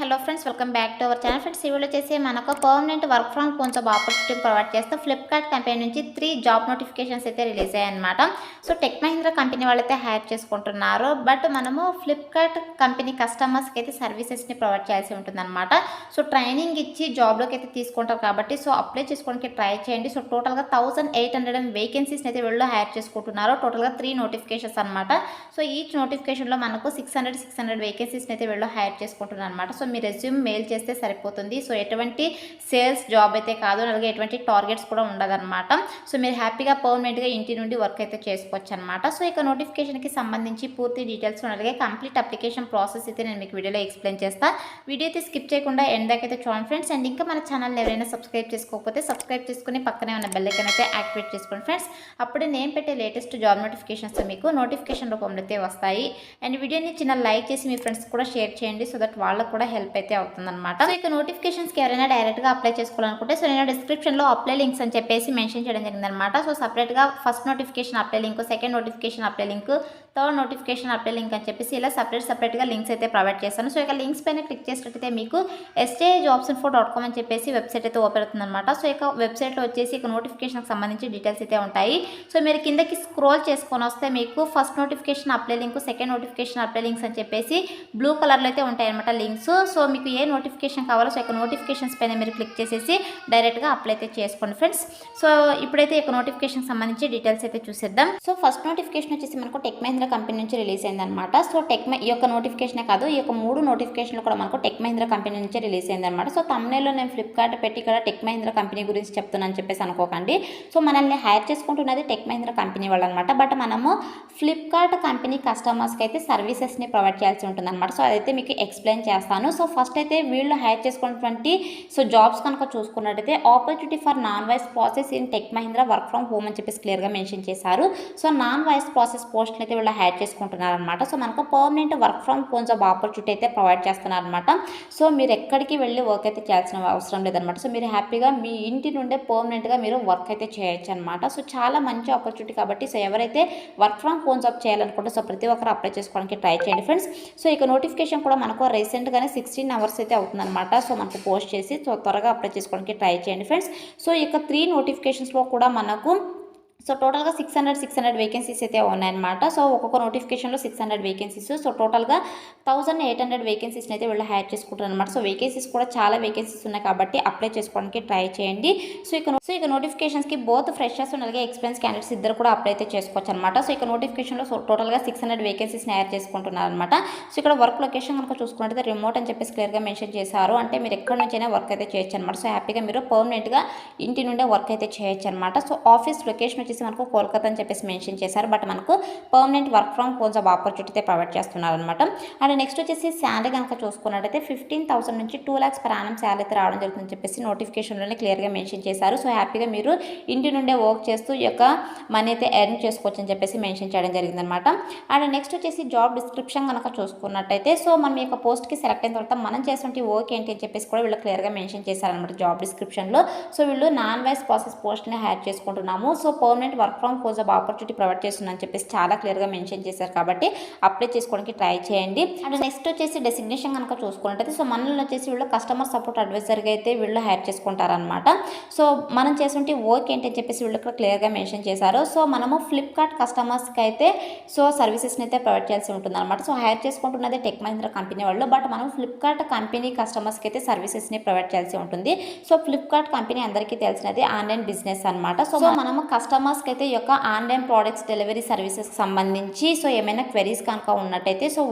Hello friends, welcome back to our channel. Friends, ఈ video వచ్చేసి మనకు permanent work from home job opportunity provide చేస్తూ Flipkart company నుంచి 3 job notifications అయితే release అయ్యాయన్నమాట. సో టెక్ మహీంద్రా కంపెనీ వాళ్ళైతే హైర్ చేసుకుంటున్నారు. బట్ మనము ఫ్లిప్కార్ట్ కంపెనీ కస్టమర్స్కి అయితే సర్వీసెస్ని ప్రొవైడ్ చేయాల్సి ఉంటుందన్నమాట. సో ట్రైనింగ్ ఇచ్చి జాబ్లోకి అయితే తీసుకుంటారు కాబట్టి సో అప్లై చేసుకోవడానికి ట్రై చేయండి. సో టోటల్గా 1800 వేకెన్సీస్ని అయితే వీళ్ళు హైర్ చేసుకుంటున్నారు. టోటల్గా 3 నోటిఫికేషన్స్ అనమాట. సో ఈచ్ నోటిఫికేషన్లో మనకు 600 వేకెన్సీస్ని అయితే వీళ్ళు హైర్ చేసుకుంటున్నారు అనమాట. సో మీ రెజ్యూమ్ మెయిల్ చేస్తే సరిపోతుంది. సో ఎటువంటి సేల్స్ జాబ్ అయితే కాదు, అలాగే ఎటువంటి టార్గెట్స్ కూడా ఉండదన్నమాట. సో మీరు హ్యాపీగా పర్మనెంట్గా ఇంటి నుండి వర్క్ అయితే చేసుకోవచ్చు అనమాట. సో ఇక నోటిఫికేషన్కి సంబంధించి పూర్తి డీటెయిల్స్ అలాగే కంప్లీట్ అప్లికేషన్ ప్రాసెస్ అయితే నేను మీకు వీడియోలో ఎక్స్ప్లెయిన్ చేస్తాను. వీడియో అయితే స్కిప్ చేయకుండా ఎండ్ దాకా అయితే చూడండి ఫ్రెండ్స్. అండ్ ఇంకా మన ఛానల్ ఎవరైనా సబ్స్క్రైబ్ చేసుకోకపోతే సబ్స్క్రైబ్ చేసుకుని పక్కనే ఉన్న బెల్ ఐకాన్ అయితే యాక్టివేట్ చేసుకోండి ఫ్రెండ్స్. అప్పుడే నేను పెట్టే లేటెస్ట్ జాబ్ నోటిఫికేషన్స్ మీకు నోటిఫికేషన్ రూపంలో అయితే వస్తాయి. అండ్ వీడియోని చిన్న లైక్ చేసి మీ ఫ్రెండ్స్ కూడా షేర్ చేయండి. సో దట్ వాళ్ళకు కూడా హెల్ప్ అయితే అవుతుందన్నమాట. సో ఇక నోటిఫికేషన్స్కి ఎవరైనా డైరెక్ట్గా అప్లై చేసుకోవాలనుకుంటే సో నేను డిస్క్రిప్షన్లో అప్లై లింక్స్ అని చెప్పేసి మెన్షన్ చేయడం జరిగిందనమాట. సో సపరేట్గా first notification apply link, second notification apply link, third notification apply link అని చెప్పేసి ఇలా సపరేట్గా లింక్స్ అయితే ప్రొవైడ్ చేస్తాను. సో ఇక లింక్స్ పైన క్లిక్ చేసినట్టయితే మీకు sjobsinfo.com అని చెప్పేసి వెబ్సైట్ అయితే ఓపెన్ అవుతుందన్నమాట. సో ఇక వెబ్సైట్లో వచ్చేసి ఇక నోటిఫికేషన్కి సంబంధించి డీటెయిల్స్ అయితే ఉంటాయి. సో మీరు కిందకి స్క్రోల్ చేసుకొని వస్తే మీకు first notification apply link, second notification apply links అని చెప్పేసి బ్లూ కలర్లో అయితే ఉంటాయి అనమాట లింక్స్. సో మీకు ఏ నోటిఫికేషన్ కావాలో సో ఇక నోటిఫికేషన్స్ పైన మీరు క్లిక్ చేసేసి డైరెక్ట్గా అప్లై అయితే చేసుకోండి ఫ్రెండ్స్. సో ఇప్పుడైతే ఇక నోటిఫికేషన్కి సంబంధించి డీటెయిల్స్ అయితే చూసేద్దాం. సో ఫస్ట్ నోటిఫికేషన్ వచ్చేసి మనకు టెక్ మహీంద్రా కంపెనీ నుంచి రిలీజ్ అయిందనమాట. సో ఈ యొక్క నోటిఫికేషనే కాదు, ఈ యొక్క 3 నోటిఫికేషన్లు కూడా మనకు టెక్ మహీంద్రా కంపెనీ నుంచి రిలీజ్ అయిందనమాట. సో తమ్నేల్లో నేను ఫ్లిప్కార్ట్ పెట్టి ఇక్కడ టెక్ మహీంద్రా కంపెనీ గురించి చెప్తున్నాను చెప్పేసి అనుకోకండి. సో మనల్ని హైర్ చేసుకుంటున్నది టెక్ మహీంద్రా కంపెనీ వాళ్ళు అనమాట. బట్ మనము ఫ్లిప్కార్ట్ కంపెనీ కస్టమర్స్కి అయితే సర్వీసెస్ని ప్రొవైడ్ చేయాల్సి ఉంటుంది అనమాట. సో అదైతే మీకు ఎక్స్ప్లెయిన్ చేస్తాను. సో ఫస్ట్ అయితే వీళ్ళు హైర్ చేసుకున్నటువంటి సో జాబ్స్ కనుక చూసుకున్నట్టయితే opportunity for non voice process in tech Mahindra work from home అని చెప్పేసి క్లియర్గా మెన్షన్ చేశారు. సో నాన్ వాయిస్ ప్రాసెస్ పోస్ట్ని అయితే వీళ్ళు హైర్ చేసుకుంటున్నారు అనమాట. సో మనకు permanent work from home job opportunity అయితే ప్రొవైడ్ చేస్తున్నారు అనమాట. సో మీరు ఎక్కడికి వెళ్ళి వర్క్ అయితే చేయాల్సిన అవసరం లేదనమాట. సో మీరు హ్యాపీగా మీ ఇంటి నుండే పర్మనెంట్గా మీరు వర్క్ అయితే చేయొచ్చు అనమాట. సో చాలా మంచి ఆపర్చునిటీ కాబట్టి సో ఎవరైతే వర్క్ ఫ్రమ్ హోమ్ జాబ్ చేయాలనుకుంటే సో ప్రతి ఒక్కరు అప్లై చేసుకోవడానికి ట్రై చేయండి ఫ్రెండ్స్. సో ఇక నోటిఫికేషన్ కూడా మనకు రీసెంట్గానే 16 అవర్స్ అయితే అవుతుందన్నమాట. సో మనకు పోస్ట్ చేసి సో త్వరగా అప్లై చేసుకోవడానికి ట్రై చేయండి ఫ్రెండ్స్. సో ఇక 3 నోటిఫికేషన్స్లో కూడా మనకు సో టోటల్గా 600 వేకెన్సీస్ అయితే ఉన్నాయన్నమాట. సో ఒక్కొక్క నోటిఫికేషన్లో 600 వేకెన్సీస్. సో టోటల్గా 1800 వేకెన్సీస్ని అయితే వీళ్ళు హైర్ చేసుకుంటారు అనమాట. సో వేకెన్సీస్ కూడా చాలా వేకెన్సీస్ ఉన్నాయి కాబట్టి అప్లై చేసుకోవడానికి ట్రై చేయండి. సో ఇక నోటిఫికేషన్స్కి బోత్ ఫ్రెషర్స్ అలాగే ఎక్స్పీరియన్స్ క్యాండిడేట్స్ ఇద్దరు కూడా అప్లై అయితే చేసుకోవచ్చు అనమాట. సో ఇక నోటిఫికేషన్లో సో టోటల్గా 600 వేకెన్సీస్ని హైర్ చేసుకుంటున్నారు అనమాట. సో ఇక్కడ వర్క్ లొకేషన్ కనుక చూసుకున్నట్టయితే రిమోట్ అని చెప్పేసి క్లియర్గా మెన్షన్ చేశారు. అంటే మీరు ఎక్కడి నుంచైనా వర్క్ అయితే చేయొచ్చు అనమాట. సో హ్యాపీగా మీరు పర్మనెంట్గా ఇంటి నుండే వర్క్ అయితే చేయొచ్చు అనమాట. సో ఆఫీస్ లొకేషన్ వచ్చేసి మనకు కోల్కతా అని చెప్పేసి మెన్షన్ చేశారు. బట్ మనకు permanent work from home job opportunity అయితే ప్రొవైడ్ చేస్తున్నారు అనమాట. అండ్ నెక్స్ట్ వచ్చేసి శాలరీ కనుక చూసుకున్నట్టయితే 15,000 నుంచి 2 lakhs per annum శాలరీ అయితే రావడం జరుగుతుందని చెప్పేసి నోటిఫికేషన్లోనే క్లియర్గా మెన్షన్ చేశారు. సో హ్యాపీగా మీరు ఇంటి నుండే వర్క్ చేస్తూ ఈ యొక్క మనీ అయితే ఎర్న్ చేసుకోవచ్చు అని చెప్పేసి మెన్షన్ చేయడం జరిగిందనమాట. అండ్ నెక్స్ట్ వచ్చేసి జాబ్ డిస్క్రిప్షన్ కనుక చూసుకున్నట్టయితే సో మనం ఈ యొక్క పోస్ట్కి సెలెక్ట్ అయిన తర్వాత మనం చేసే వర్క్ ఏంటి అని చెప్పేసి కూడా వీళ్ళు క్లియర్గా మెన్షన్ చేశారనమాట జాబ్ డిస్క్రిప్షన్లో. సో వీళ్ళు నాన్ వాయిస్ ప్రాసెస్ పోస్ట్ని హైర్ చేసుకుంటున్నాము. So permanent work from home job opportunity provide చేస్తుందని చెప్పేసి చాలా క్లియర్గా మెన్షన్ చేశారు కాబట్టి అప్లై చేసుకోవడానికి ట్రై చేయండి. అండ్ నెక్స్ట్ వచ్చేసి డెసిగ్నేషన్ కనుక చూసుకున్నట్టయితే సో మనల్ని వచ్చేసి వీళ్ళు కస్టమర్ సపోర్ట్ అడ్వైజర్గా అయితే వీళ్ళు హైర్ చేసుకుంటారనమాట. సో మనం చేసే వర్క్ ఏంటి అని చెప్పేసి వీళ్ళు ఇక్కడ క్లియర్గా మెన్షన్ చేశారు. సో మనము ఫ్లిప్కార్ట్ కస్టమర్స్కి అయితే సో సర్వీసెస్ని అయితే ప్రొవైడ్ చేయాల్సి ఉంటుంది అనమాట. సో హైర్ చేసుకుంటున్నది టెక్ మహీంద్రా కంపెనీ వాళ్ళు. బట్ మనం ఫ్లిప్కార్ట్ కంపెనీ కస్టమర్స్కి అయితే సర్వీసెస్ని ప్రొవైడ్ చేయాల్సి ఉంటుంది. సో ఫ్లిప్కార్ట్ కంపెనీ అందరికీ తెలిసినది ఆన్లైన్ బిజినెస్ అనమాట. సో మనము కస్టమర్స్కి అయితే ఈ యొక్క ఆన్లైన్ ప్రోడక్ట్స్ డెలివరీ సర్వీసెస్కి సంబంధించి సో ఏమైనా క్వెరీస్ కనుక ఉన్నట్టయితే సో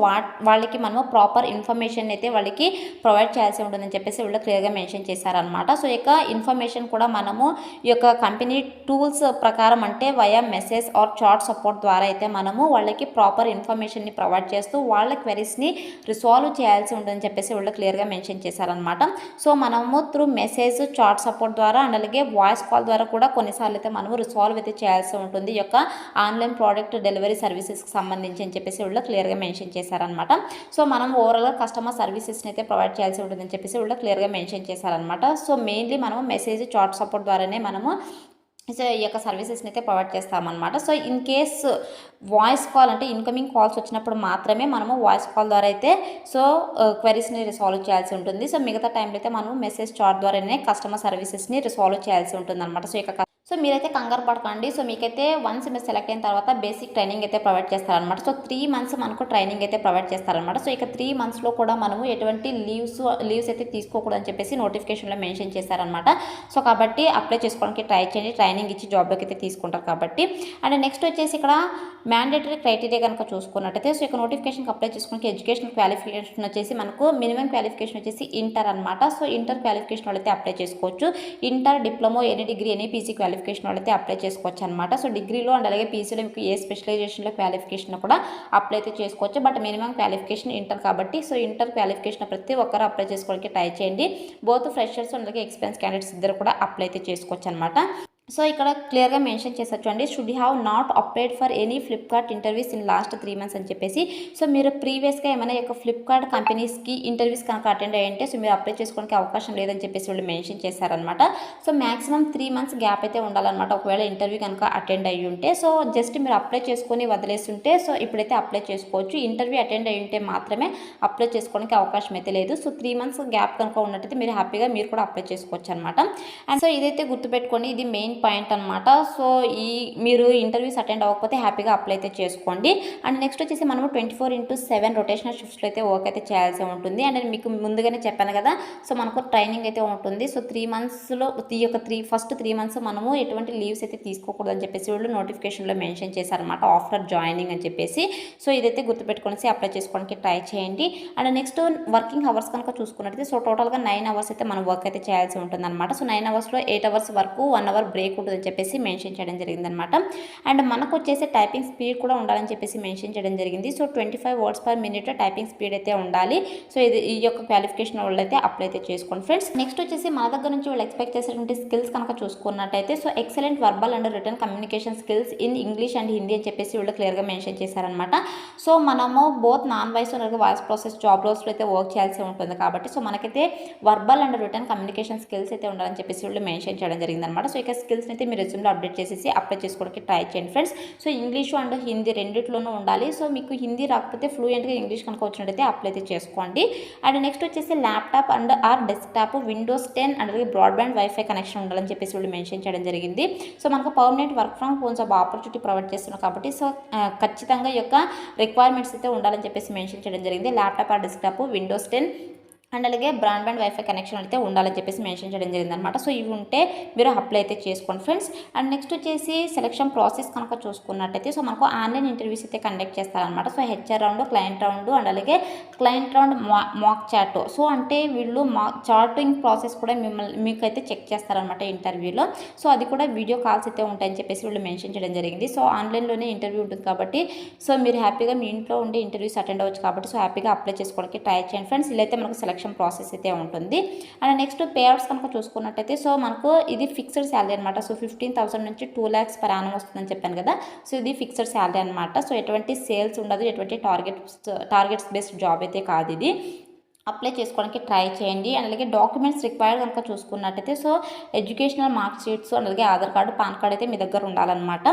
వాళ్ళకి మనము ప్రాపర్ ఇన్ఫర్మేషన్ అయితే వాళ్ళకి ప్రొవైడ్ చేయాల్సి ఉంటుందని చెప్పేసి వీళ్ళు క్లియర్గా మెన్షన్ చేశారనమాట. సో ఈ యొక్క ఇన్ఫర్మేషన్ కూడా మనము ఈ యొక్క కంపెనీ టూల్స్ ప్రకారం అంటే via message or chat support ద్వారా అయితే మనము వాళ్ళకి ప్రాపర్ ఇన్ఫర్మేషన్ని ప్రొవైడ్ చేస్తూ వాళ్ళ క్వెరీస్ని రిసాల్వ్ చేయాల్సి ఉంటుందని చెప్పేసి వీళ్ళు క్లియర్గా మెన్షన్ చేశారనమాట. సో మనము త్రూ మెసేజ్ చాట్ సపోర్ట్ ద్వారా అండ్ అలాగే వాయిస్ కాల్ ద్వారా కూడా కొన్నిసార్లు అయితే మనము రిసాల్వ్ అయితే చేయాల్సి ఉంటుంది ఈ యొక్క ఆన్లైన్ ప్రోడక్ట్ డెలివరీ సర్వీసెస్కి సంబంధించి అని చెప్పేసి వీళ్ళు క్లియర్గా మెన్షన్ చేశారనమాట. సో మనం ఓవరాల్గా కస్టమర్ సర్వీసెస్ని అయితే ప్రొవైడ్ చేయాల్సి ఉంటుందని చెప్పేసి వీళ్ళు క్లియర్గా మెన్షన్ చేశారనమాట. సో మెయిన్లీ మనము మెసేజ్ చాట్ సపోర్ట్ ద్వారానే మనము సో ఈ యొక్క సర్వీసెస్ని అయితే ప్రొవైడ్ చేస్తామన్నమాట. So in case voice call అంటే ఇన్కమింగ్ కాల్స్ వచ్చినప్పుడు మాత్రమే మనము వాయిస్ కాల్ ద్వారా అయితే సో క్వెరీస్ని రిసాల్వ్ చేయాల్సి ఉంటుంది. సో మిగతా టైంలో అయితే మనము మెసేజ్ చాట్ ద్వారానే కస్టమర్ సర్వీసెస్ని రిసాల్వ్ చేయాల్సి ఉంటుందన్నమాట. సో మీరైతే కంగారు పడకండి. సో మీకైతే వన్స్ మీరు సెలెక్ట్ అయిన తర్వాత బేసిక్ ట్రైనింగ్ అయితే ప్రొవైడ్ చేస్తారనమాట. సో 3 మంత్స్ మనకు ట్రైనింగ్ అయితే ప్రొవైడ్ చేస్తారనమాట. సో ఇక 3 మంత్స్లో కూడా మనము ఎటువంటి లీవ్స్ అయితే తీసుకోకూడదు అని చెప్పేసి నోటిఫికేషన్లో మెన్షన్ చేశారనమాట. సో కాబట్టి అప్లై చేసుకోవడానికి ట్రై చేయండి. ట్రైనింగ్ ఇచ్చి జాబ్లోకి అయితే తీసుకుంటారు కాబట్టి. అండ్ నెక్స్ట్ వచ్చేసి ఇక్కడ మ్యాండేటరీ క్రైటీరియా కనుక చూసుకున్నట్టయితే సో ఇక నోటిఫికేషన్కి అప్లై చేసుకోవడానికి ఎడ్యుకేషన్ క్వాలిఫికేషన్ వచ్చేసి మనకు మినిమం క్వాలిఫికేషన్ వచ్చేసి ఇంటర్ అనమాట. సో ఇంటర్ క్వాలిఫికేషన్ వాళ్ళైతే అప్లై చేసుకోవచ్చు. Inter, diploma, any degree, any PG qualification వాళ్ళైతే అప్లై చేసుకోవచ్చు అనమాట. సో డిగ్రీలో అండ్ అలాగే పీజీలో మీకు ఏ స్పెషలైజేషన్లో క్వాలిఫికేషన్ కూడా అప్లై అయితే చేసుకోవచ్చు. బట్ మినిమం క్వాలిఫికేషన్ ఇంటర్ కాబట్టి సో ఇంటర్ క్వాలిఫికేషన్ ప్రతి ఒక్కరు అప్లై చేసుకోవడానికి ట్రై చేయండి. బోత్ ఫ్రెషర్స్ అండ్ అలాగే ఎక్స్పీరియన్స్ క్యాండిడేట్స్ ఇద్దరు కూడా అప్లై అయితే చేసుకోవచ్చు అనమాట. సో ఇక్కడ క్లియర్గా మెన్షన్ చేసొచ్చు అండి, should have not applied for any Flipkart interviews in last 3 months అని చెప్పేసి. సో మీరు ప్రీవియస్గా ఏమైనా యొక్క ఫ్లిప్కార్ట్ కంపెనీస్కి ఇంటర్వ్యూస్ కనుక అటెండ్ అయ్యింటే సో మీరు అప్లై చేసుకోవడానికి అవకాశం లేదని చెప్పేసి వాళ్ళు మెన్షన్ చేశారనమాట. సో మ్యాక్సిమం 3 మంత్స్ గ్యాప్ అయితే ఉండాలన్నమాట ఒకవేళ ఇంటర్వ్యూ కనుక అటెండ్ అయ్యి ఉంటే. సో జస్ట్ మీరు అప్లై చేసుకొని వదిలేస్తుంటే సో ఇప్పుడైతే అప్లై చేసుకోవచ్చు. ఇంటర్వ్యూ అటెండ్ అయ్యి ఉంటే మాత్రమే అప్లై చేసుకోవడానికి అవకాశం అయితే లేదు. సో 3 మంత్స్ గ్యాప్ కనుక ఉన్నట్టయితే మీరు హ్యాపీగా మీరు కూడా అప్లై చేసుకోవచ్చు అనమాట. అండ్ సో ఇదైతే గుర్తుపెట్టుకోండి, ఇది మెయిన్ పాయింట్ అనమాట. సో మీరు ఇంటర్వ్యూస్ అటెండ్ అవ్వకపోతే హ్యాపీగా అప్లై అయితే చేసుకోండి. అండ్ నెక్స్ట్ వచ్చేసి మనము 24/7 రొటేషనల్ షిఫ్ట్స్లో అయితే వర్క్ అయితే చేయాల్సి ఉంటుంది. అండ్ నేను మీకు ముందుగానే చెప్పాను కదా, సో మనకు ట్రైనింగ్ అయితే ఉంటుంది. సో 3 మంత్స్లో ఫస్ట్ 3 మంత్స్ మనము ఎటువంటి లీవ్స్ అయితే తీసుకోకూడదు అని చెప్పేసి వాళ్ళు నోటిఫికేషన్లో మెన్షన్ చేశారనమాట, ఆఫ్టర్ జాయినింగ్ అని చెప్పేసి. సో ఇదైతే గుర్తుపెట్టుకొని అప్లై చేసుకోవడానికి ట్రై చేయండి. అండ్ నెక్స్ట్ వర్కింగ్ అవర్స్ కనుక చూసుకున్నట్టయితే సో టోటల్గా 9 అవర్స్ అయితే మనం వర్క్ అయితే చేయాల్సి ఉంటుంది అనమాట. సో 9 అవర్స్లో 8 అవర్స్ వరకు 1 అవర్ బ్రేక్ ఉంటుంది చెప్పేసి మెన్షన్ చేయడం జరిగిందనమాట. అండ్ మనకు వచ్చేసి టైపింగ్ స్పీడ్ కూడా ఉండాలని చెప్పేసి మెన్షన్ చేయడం జరిగింది. So 25 words per minute typing speed అయితే ఉండాలి. సో ఈ యొక్క క్వాలిఫికేషన్ వాళ్ళు అయితే అప్లై అయితే చేసుకోండి ఫ్రెండ్స్. నెక్స్ట్ వచ్చేసి మన దగ్గర నుంచి వాళ్ళు ఎక్స్పెక్ట్ చేసేటువంటి స్కిల్స్ కనుక చూసుకున్నట్టయితే so excellent verbal and return communication skills in English and Hindi అని చెప్పేసి వాళ్ళు క్లియర్గా మెన్షన్ చేశారనమాట. సో మనము బోత్ నాన్ వాయిస్ అలాగే వాయిస్ ప్రాసెస్ జాబ్ రోల్స్లో అయితే వర్క్ చేయాల్సి ఉంటుంది కాబట్టి సో మనకైతే verbal and return communication skills అయితే ఉండాలని చెప్పేసి వాళ్ళు మెన్షన్ చేయడం జరిగిందనమాట. సో ఇక స్కిల్స్ అయితే మీరు రెజ్యూమ్లో అప్డేట్ చేసేసి అప్లై చేసుకోవడానికి ట్రై చేయండి friends. So English and Hindi రెండిట్లోనూ ఉండాలి. సో మీకు హిందీ రాకపోతే ఫ్లూయెంట్గా ఇంగ్లీష్ కనుక వచ్చినట్టయితే అప్లై అయితే చేసుకోండి. అండ్ నెక్స్ట్ వచ్చేసి laptop and are desktop Windows 10 and అలాగే బ్రాడ్బ్యాండ్ వైఫై కనెక్షన్ ఉండాలని చెప్పేసి వాళ్ళు మెన్షన్ చేయడం జరిగింది. సో మనకు permanent work from home job opportunity provide చేస్తున్నాం కాబట్టి సో ఖచ్చితంగా ఈ యొక్క రిక్వైర్మెంట్స్ అయితే ఉండాలని చెప్పేసి మెన్షన్ చేయడం జరిగింది. Laptop or desktop Windows 10 and అలాగే బ్రాడ్బ్యాండ్ వైఫై కనెక్షన్ అయితే ఉండాలని చెప్పేసి మెన్షన్ చేయడం జరిగిందనమాట. సో ఇవి ఉంటే మీరు అప్లై అయితే చేసుకోండి ఫ్రెండ్స్. అండ్ నెక్స్ట్ వచ్చేసి సెలక్షన్ ప్రాసెస్ కనుక చూసుకున్నట్టయితే సో మనకు ఆన్లైన్ ఇంటర్వ్యూస్ అయితే కండక్ట్ చేస్తారనమాట. So HR round, client round and అలాగే క్లయింట్ రౌండ్ మాక్ చాట్. సో అంటే వీళ్ళు చాటింగ్ ప్రాసెస్ కూడా మీకైతే చెక్ చేస్తారనమాట ఇంటర్వ్యూలో. సో అది కూడా వీడియో కాల్స్ అయితే ఉంటాయని చెప్పేసి వీళ్ళు మెన్షన్ చేయడం జరిగింది. సో ఆన్లైన్లోనే ఇంటర్వ్యూ ఉంటుంది కాబట్టి సో మీరు హ్యాపీగా మీ ఇంట్లో ఉండి ఇంటర్వ్యూస్ అటెండ్ అవ్వచ్చు కాబట్టి సో హ్యాపీగా అప్లై చేసుకోవడానికి ట్రై చేయండి ఫ్రెండ్స్. ఇలా అయితే మనకు సెలక్షన్ ప్రాసెస్ అయితే ఉంటుంది. అండ్ నెక్స్ట్ పే అవుట్స్ కనుక చూసుకున్నట్టయితే సో మనకు ఇది ఫిక్స్డ్ శాలరీ అనమాట. సో 15,000 నుంచి 2 lakhs per annum వస్తుందని చెప్పాను కదా. సో ఇది ఫిక్స్డ్ శాలరీ అనమాట. సో ఎటువంటి సేల్స్ ఉండదు, ఎటువంటి టార్గెట్స్ బేస్డ్ జాబ్ అయితే కాదు ఇది. అప్లై చేసుకోవడానికి ట్రై చేయండి. అండ్ అలాగే డాక్యుమెంట్స్ రిక్వైర్డ్ కనుక చూసుకున్నట్టయితే so educational mark sheets and అలాగే ఆధార్ కార్డు, పాన్ కార్డ్ అయితే మీ దగ్గర ఉండాలన్నమాట.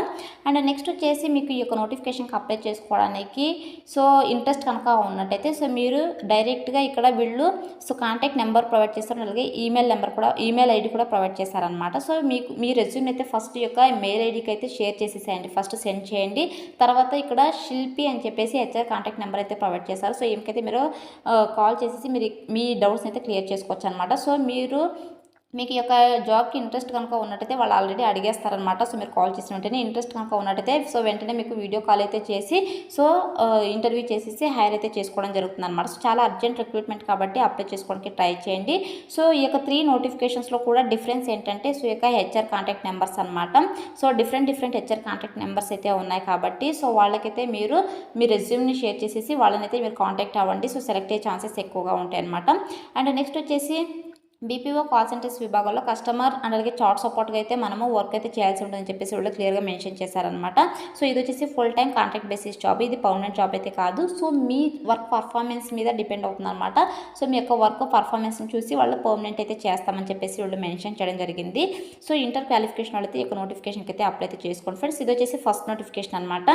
అండ్ నెక్స్ట్ వచ్చేసి మీకు ఈ యొక్క నోటిఫికేషన్కి అప్లై చేసుకోవడానికి సో ఇంట్రెస్ట్ కనుక ఉన్నట్టయితే సో మీరు డైరెక్ట్గా ఇక్కడ వీళ్ళు సో కాంటాక్ట్ నెంబర్ ప్రొవైడ్ చేస్తారు, అలాగే ఈమెయిల్ ఐడి కూడా ప్రొవైడ్ చేస్తారనమాట. సో మీ రెజ్యూమ్ అయితే ఫస్ట్ యొక్క మెయిల్ ఐడికి అయితే షేర్ చేసేసేయండి, ఫస్ట్ సెండ్ చేయండి. తర్వాత ఇక్కడ శిల్పి అని చెప్పేసి హెచ్ఆర్ కాంటాక్ట్ నెంబర్ అయితే ప్రొవైడ్ చేస్తారు. సో ఏమికైతే మీరు కాల్ చేసి మీరు మీ డౌట్స్ అయితే క్లియర్ చేసుకోవచ్చు అనమాట. సో మీకు ఈ యొక్క జాబ్కి ఇంట్రెస్ట్ కనుక ఉన్నట్టయితే వాళ్ళు ఆల్రెడీ అడిగేస్తారనమాట. సో మీరు కాల్ చేసిన వెంటనే ఇంట్రెస్ట్ కనుక ఉన్నట్టయితే సో వెంటనే మీకు వీడియో కాల్ అయితే చేసి సో ఇంటర్వ్యూ చేసేసి హైర్ అయితే చేసుకోవడం జరుగుతుంది అనమాట. సో చాలా అర్జెంట్ రిక్రూట్మెంట్ కాబట్టి అప్లై చేసుకోవడానికి ట్రై చేయండి. సో ఈ యొక్క 3 నోటిఫికేషన్స్లో కూడా డిఫరెన్స్ ఏంటంటే సో ఈ యొక్క హెచ్ఆర్ కాంటాక్ట్ నెంబర్స్ అనమాట. So different HR contact numbers అయితే ఉన్నాయి కాబట్టి సో వాళ్ళకైతే మీరు మీ రెజ్యూమ్ని షేర్ చేసేసి వాళ్ళనైతే మీరు కాంటాక్ట్ అవ్వండి. సో సెలెక్ట్ అయ్యే ఛాన్సెస్ ఎక్కువగా ఉంటాయి అనమాట. అండ్ నెక్స్ట్ వచ్చేసి బీపీఓ కాల్ సెంటర్స్ విభాగంలో కస్టమర్ అండ్ అలాగే చాట్ సపోర్ట్గా అయితే మనము వర్క్ అయితే చేయాల్సి ఉంటుందని చెప్పేసి వాళ్ళు క్లియర్గా మెన్షన్ చేశారనమాట. సో ఇది వచ్చేసి full time contract basis job, ఇది పర్మనెంట్ జాబ్ అయితే కాదు. సో మీ వర్క్ పర్ఫార్మెన్స్ మీద డిపెండ్ అవుతుంది అనమాట. సో మీ యొక్క వర్క్ పర్ఫార్మెన్స్ని చూసి వాళ్ళు పర్మనెంట్ అయితే చేస్తామని చెప్పేసి వాళ్ళు మెన్షన్ చేయడం జరిగింది. సో ఇంటర్ క్వాలిఫికేషన్ అయితే ఈ యొక్క నోటిఫికేషన్కి అయితే అప్లై అయితే చేసుకోండి ఫ్రెండ్స్. ఇది వచ్చేసి ఫస్ట్ నోటిఫికేషన్ అనమాట.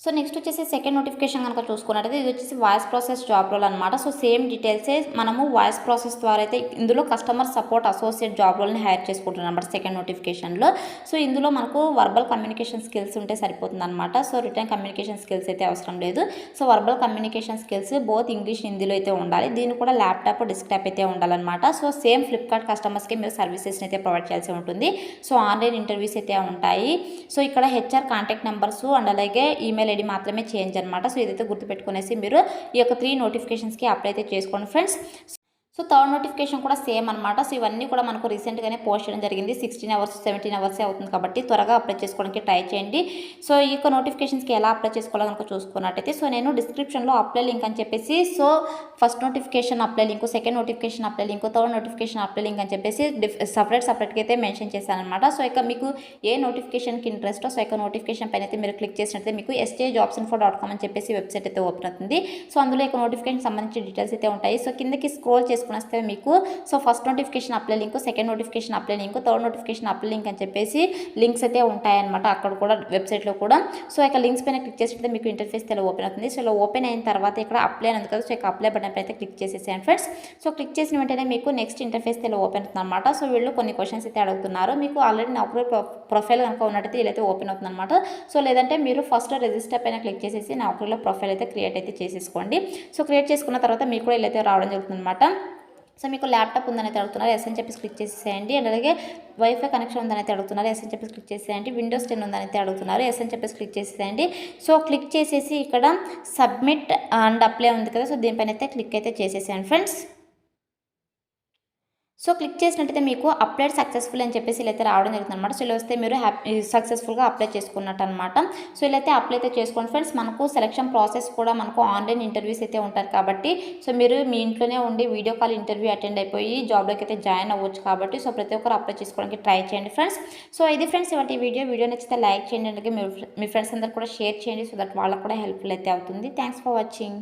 సో నెక్స్ట్ వచ్చేసి సెకండ్ నోటిఫికేషన్ కనుక చూసుకున్నట్టయితే ఇది వచ్చేసి వాయిస్ ప్రాసెస్ జాబ్ రోల్ అనమాట. సో సేమ్ డీటెయిల్సే మనము వాయిస్ ప్రాసెస్ ద్వారా అయితే ఇందులో కస్టమర్ సపోర్ట్ అసోసియేట్ జాబ్ రోల్ని హైర్ చేసుకుంటున్నాం అనమాట సెకండ్ నోటిఫికేషన్లో. సో ఇందులో మనకు వర్బల్ కమ్యూనికేషన్ స్కిల్స్ ఉంటే సరిపోతుంది అనమాట. సో రిటర్న్ కమ్యూనికేషన్ స్కిల్స్ అయితే అవసరం లేదు. So verbal communication skills both English హిందీలో అయితే ఉండాలి. దీని కూడా ల్యాప్టాప్ డెస్క్టాప్ అయితే ఉండాలన్నమాట. సో సేమ్ ఫ్లిప్కార్ట్ కస్టమర్స్కి మీరు సర్వీసెస్ని అయితే ప్రొవైడ్ చేయాల్సి ఉంటుంది. సో ఆన్లైన్ ఇంటర్వ్యూస్ అయితే ఉంటాయి. సో ఇక్కడ హెచ్ఆర్ కాంటాక్ట్ నెంబర్స్ అండ్ అలాగే ఈమెయిల్ ఐడి మాత్రమే చేంజ్ అనమాట. సో ఇదైతే గుర్తుపెట్టుకునేసి మీరు ఈ యొక్క 3 నోటిఫికేషన్స్కి అప్లై అయితే చేసుకోండి ఫ్రెండ్స్. సో థర్డ్ నోటిఫికేషన్ కూడా సేమ్ అనమాట. సో ఇవన్నీ కూడా మనకు రీసెంట్గానే పోస్ట్ చేయడం జరిగింది. 16 అవర్స్ 17 అవర్సే అవుతుంది కాబట్టి త్వరగా అప్లై చేసుకోవడానికి ట్రై చేయండి. సో ఈ యొక్క నోటిఫికేషన్స్కి ఎలా అప్లై చేసుకోవాలో కనుక చూసుకున్నట్టయితే సో నేను డిస్క్రిప్షన్లో అప్లై లింక్ అని చెప్పేసి so first notification apply link, second notification apply link, third notification apply link అని చెప్పేసి సపరేట్గా అయితే మెన్షన్ చేశాను అనమాట. సో ఇక మీకు ఏ నోటిఫికేషన్కి ఇంట్రెస్టో సో ఇక నోటిఫికేషన్ పైన అయితే మీరు క్లిక్ చేసినట్లయితే మీకు sjobsinfo.com అని చెప్పేసి వెబ్సైట్ అయితే ఓపెన్ అవుతుంది. సో అందులో ఇక నోటిఫికేషన్ సంబంధించిన డీటెయిల్స్ అయితే ఉంటాయి. సో కిందకి స్క్రోల్ చేసుకునేస్తే మీకు so first notification apply link, second notification apply link, third notification apply link అని చెప్పేసి లింక్స్ అయితే ఉంటాయన్నమాట అక్కడ కూడా వెబ్సైట్లో కూడా. సో ఇక లింక్స్ పైన క్లిక్ చేసినట్లయితే మీకు ఇంటర్ఫేస్ ఇలా ఓపెన్ అవుతుంది. సో ఇలా ఓపెన్ అయిన తర్వాత ఇక్కడ అప్లై అని ఉంది కదా, సో ఇక అప్లై బటన్ పైన అయితే క్లిక్ చేసేసాను ఫ్రెండ్స్. సో క్లిక్ చేసిన వెంటనే మీకు నెక్స్ట్ ఇంటర్ఫేస్ ఇలా ఓపెన్ అవుతుంది అనమాట. సో వీళ్ళు కొన్ని క్వశ్చన్స్ అయితే అడుగుతున్నారు. మీకు ఆల్రెడీ నౌకరీ ప్రొఫైల్ కనుక ఉన్నట్టయితే ఇలా అయితే ఓపెన్ అవుతుంది అనమాట. సో లేదంటే మీరు ఫస్ట్ రిజిస్టర్ పైన క్లిక్ చేసేసి నౌకరీలో ప్రొఫైల్ అయితే క్రియేట్ అయితే చేసేసుకోండి. సో క్రియేట్ చేసుకున్న తర్వాత మీకు కూడా ఇలా అయితే రావడం జరుగుతుంది అనమాట. సో మీకు ల్యాప్టాప్ ఉందని అయితే అడుగుతున్నారు, ఎస్ అని చెప్పేసి క్లిక్ చేసేసేయండి. అండ్ అలాగే వైఫై కనెక్షన్ ఉందని అయితే అడుగుతున్నారు, ఎస్ అని చెప్పేసి క్లిక్ చేసేయండి. విండోస్ 10 ఉందని అయితే అడుగుతున్నారు, ఎస్ అని చెప్పేసి క్లిక్ చేసేయండి. సో క్లిక్ చేసేసి ఇక్కడ సబ్మిట్ అండ్ అప్లై ఉంది కదా, సో దీనిపైన అయితే క్లిక్ అయితే చేసేసాను ఫ్రెండ్స్. సో క్లిక్ చేసినట్టయితే మీకు అప్లైడ్ సక్సెస్ఫుల్ అని చెప్పేసి ఇలా అయితే రావడం జరుగుతుంది అనమాట. సో ఇలా వస్తే మీరు సక్సెస్ఫుల్గా అప్లై చేసుకున్నట్టు అనమాట. సో ఇలా అయితే అప్లై అయితే చేసుకోండి ఫ్రెండ్స్. మనకు సెలక్షన్ ప్రాసెస్ కూడా మనకు ఆన్లైన్ ఇంటర్వ్యూస్ అయితే ఉంటారు కాబట్టి సో మీరు మీ ఇంట్లోనే ఉండి వీడియో కాల్ ఇంటర్వ్యూ అటెండ్ అయిపోయి జాబ్లోకి అయితే జాయిన్ అవ్వచ్చు కాబట్టి సో ప్రతి ఒక్కరు అప్లై చేసుకోవడానికి ట్రై చేయండి ఫ్రెండ్స్. సో ఇది ఫ్రెండ్స్ ఇవాళ వీడియో నచ్చితే లైక్ చేయండి, అలాగే మీ ఫ్రెండ్స్ అందరూ కూడా షేర్ చేయండి సో దట్ వాళ్ళకు కూడా హెల్ప్ఫుల్ అయితే అవుతుంది. Thanks for watching.